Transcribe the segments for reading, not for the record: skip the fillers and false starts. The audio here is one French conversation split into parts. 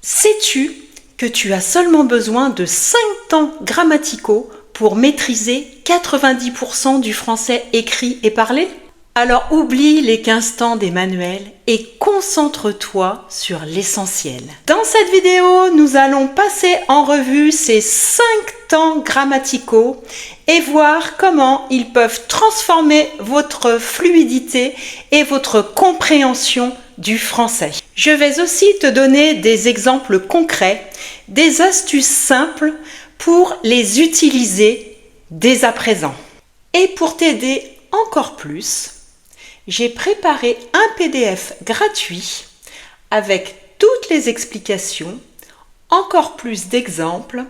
Sais-tu que tu as seulement besoin de 5 temps grammaticaux pour maîtriser 90% du français écrit et parlé? Alors oublie les 15 temps des manuels et concentre-toi sur l'essentiel. Dans cette vidéo, nous allons passer en revue ces 5 temps grammaticaux et voir comment ils peuvent transformer votre fluidité et votre compréhension du français. Je vais aussi te donner des exemples concrets, des astuces simples pour les utiliser dès à présent. Et pour t'aider encore plus, j'ai préparé un PDF gratuit avec toutes les explications, encore plus d'exemples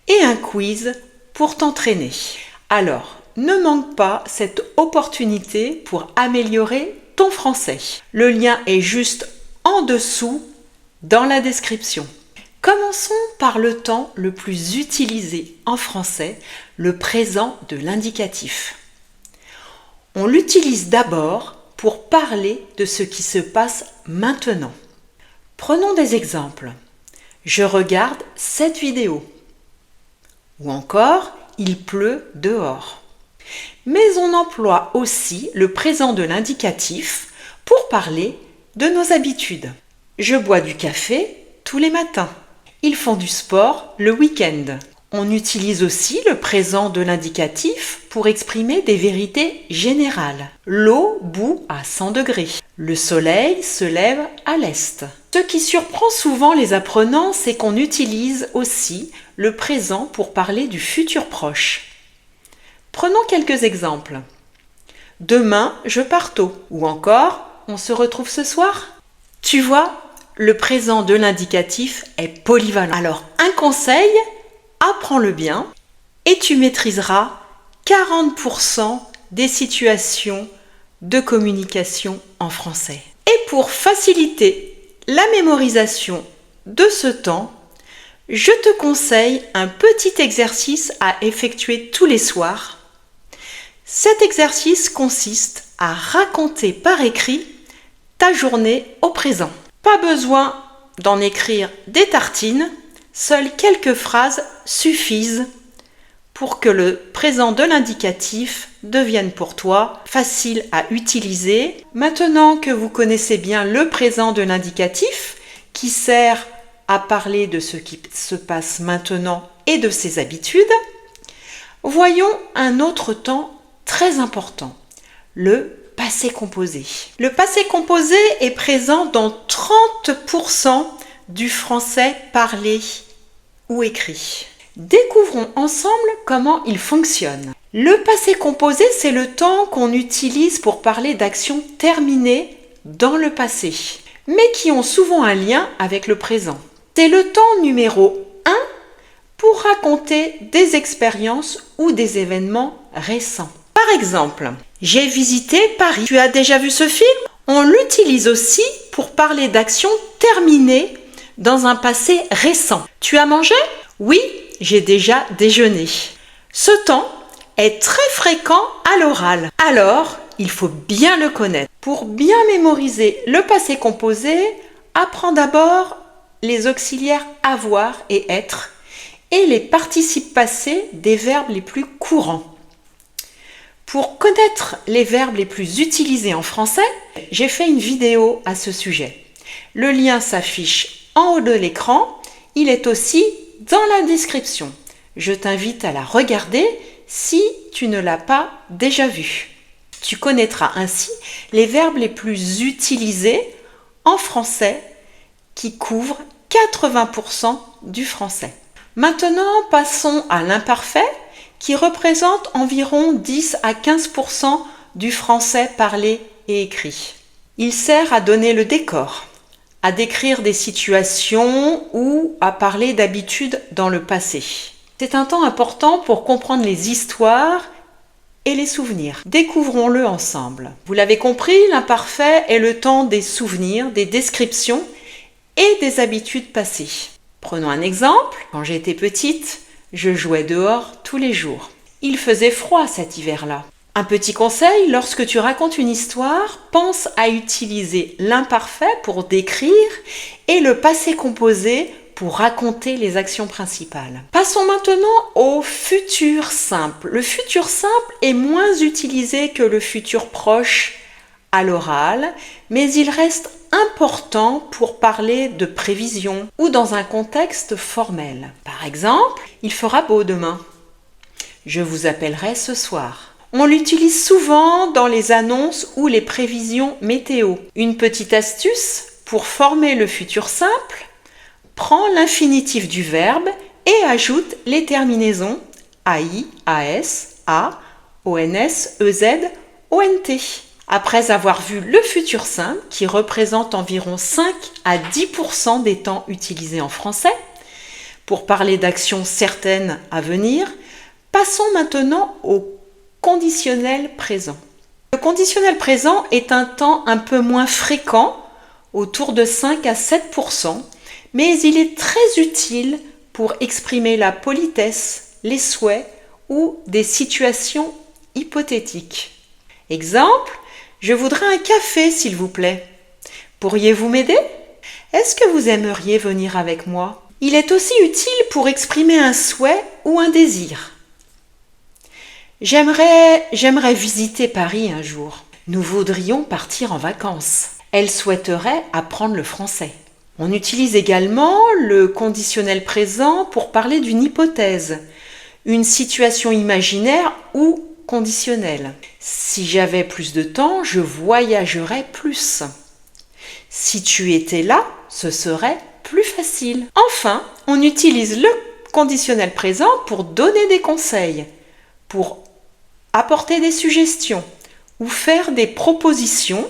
et un quiz pour t'entraîner. Alors, ne manque pas cette opportunité pour améliorer ton français. Le lien est juste en dessous dans la description. Commençons par le temps le plus utilisé en français, le présent de l'indicatif. On l'utilise d'abord pour parler de ce qui se passe maintenant. Prenons des exemples. Je regarde cette vidéo. Ou encore, il pleut dehors. Mais on emploie aussi le présent de l'indicatif pour parler de nos habitudes. Je bois du café tous les matins. Ils font du sport le week-end. On utilise aussi le présent de l'indicatif pour exprimer des vérités générales. L'eau bout à 100 degrés. Le soleil se lève à l'est. Ce qui surprend souvent les apprenants, c'est qu'on utilise aussi le présent pour parler du futur proche. Prenons quelques exemples. Demain, je pars tôt. Ou encore, on se retrouve ce soir. Tu vois, le présent de l'indicatif est polyvalent. Alors, un conseil, apprends-le bien et tu maîtriseras 40% des situations de communication en français. Et pour faciliter la mémorisation de ce temps, je te conseille un petit exercice à effectuer tous les soirs. Cet exercice consiste à raconter par écrit ta journée au présent. Pas besoin d'en écrire des tartines, seules quelques phrases suffisent pour que le présent de l'indicatif devienne pour toi facile à utiliser. Maintenant que vous connaissez bien le présent de l'indicatif, qui sert à parler de ce qui se passe maintenant et de ses habitudes, voyons un autre temps très important, le passé composé. Le passé composé est présent dans 30% du français parlé ou écrit. Découvrons ensemble comment il fonctionne. Le passé composé, c'est le temps qu'on utilise pour parler d'actions terminées dans le passé, mais qui ont souvent un lien avec le présent. C'est le temps numéro 1 pour raconter des expériences ou des événements récents. Par exemple, j'ai visité Paris. Tu as déjà vu ce film? On l'utilise aussi pour parler d'actions terminées dans un passé récent. Tu as mangé? Oui, j'ai déjà déjeuné. Ce temps est très fréquent à l'oral. Alors, il faut bien le connaître. Pour bien mémoriser le passé composé, apprends d'abord les auxiliaires avoir et être et les participes passés des verbes les plus courants. Pour connaître les verbes les plus utilisés en français, j'ai fait une vidéo à ce sujet. Le lien s'affiche en haut de l'écran, il est aussi dans la description. Je t'invite à la regarder si tu ne l'as pas déjà vue. Tu connaîtras ainsi les verbes les plus utilisés en français qui couvrent 80% du français. Maintenant, passons à l'imparfait qui représente environ 10 à 15% du français parlé et écrit. Il sert à donner le décor, à décrire des situations ou à parler d'habitudes dans le passé. C'est un temps important pour comprendre les histoires et les souvenirs. Découvrons-le ensemble. Vous l'avez compris, l'imparfait est le temps des souvenirs, des descriptions et des habitudes passées. Prenons un exemple. Quand j'étais petite, je jouais dehors tous les jours. Il faisait froid cet hiver-là. Un petit conseil, lorsque tu racontes une histoire, pense à utiliser l'imparfait pour décrire et le passé composé pour raconter les actions principales. Passons maintenant au futur simple. Le futur simple est moins utilisé que le futur proche à l'oral, mais il reste important pour parler de prévision ou dans un contexte formel. Par exemple, il fera beau demain. Je vous appellerai ce soir. On l'utilise souvent dans les annonces ou les prévisions météo. Une petite astuce pour former le futur simple, prends l'infinitif du verbe et ajoute les terminaisons AI, AS, A, ONS, EZ, ONT. Après avoir vu le futur simple, qui représente environ 5 à 10% des temps utilisés en français, pour parler d'actions certaines à venir, passons maintenant au conditionnel présent. Le conditionnel présent est un temps un peu moins fréquent, autour de 5 à 7%, mais il est très utile pour exprimer la politesse, les souhaits ou des situations hypothétiques. Exemple, je voudrais un café, s'il vous plaît. Pourriez-vous m'aider? Est-ce que vous aimeriez venir avec moi? Il est aussi utile pour exprimer un souhait ou un désir. J'aimerais visiter Paris un jour. Nous voudrions partir en vacances. Elle souhaiterait apprendre le français. On utilise également le conditionnel présent pour parler d'une hypothèse, une situation imaginaire ou conditionnelle. Si j'avais plus de temps, je voyagerais plus. Si tu étais là, ce serait plus facile. Enfin, on utilise le conditionnel présent pour donner des conseils, pour apporter des suggestions ou faire des propositions,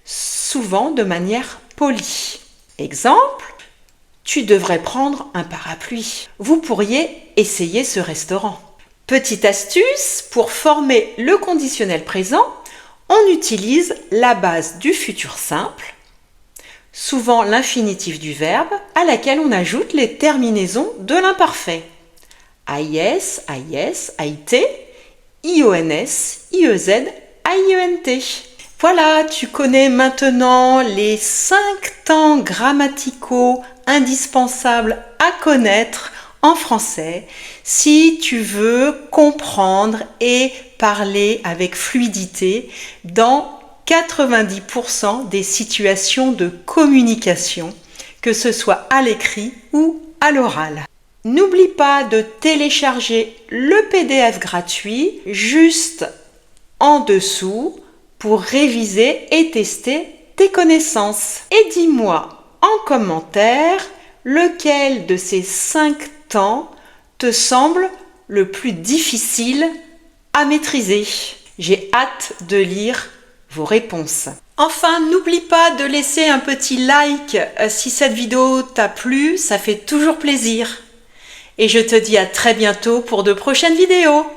souvent de manière polie. Exemple, tu devrais prendre un parapluie. Vous pourriez essayer ce restaurant. Petite astuce, pour former le conditionnel présent, on utilise la base du futur simple, souvent l'infinitif du verbe, à laquelle on ajoute les terminaisons de l'imparfait. AIS, AIS, AIT, IONS, IEZ, AIENT. Voilà, tu connais maintenant les 5 temps grammaticaux indispensables à connaître en français si tu veux comprendre et parler avec fluidité dans 90% des situations de communication, que ce soit à l'écrit ou à l'oral. N'oublie pas de télécharger le PDF gratuit juste en dessous pour réviser et tester tes connaissances. Et dis-moi en commentaire lequel de ces 5 temps te semble le plus difficile à maîtriser. J'ai hâte de lire vos réponses. Enfin, n'oublie pas de laisser un petit like si cette vidéo t'a plu, ça fait toujours plaisir. Et je te dis à très bientôt pour de prochaines vidéos.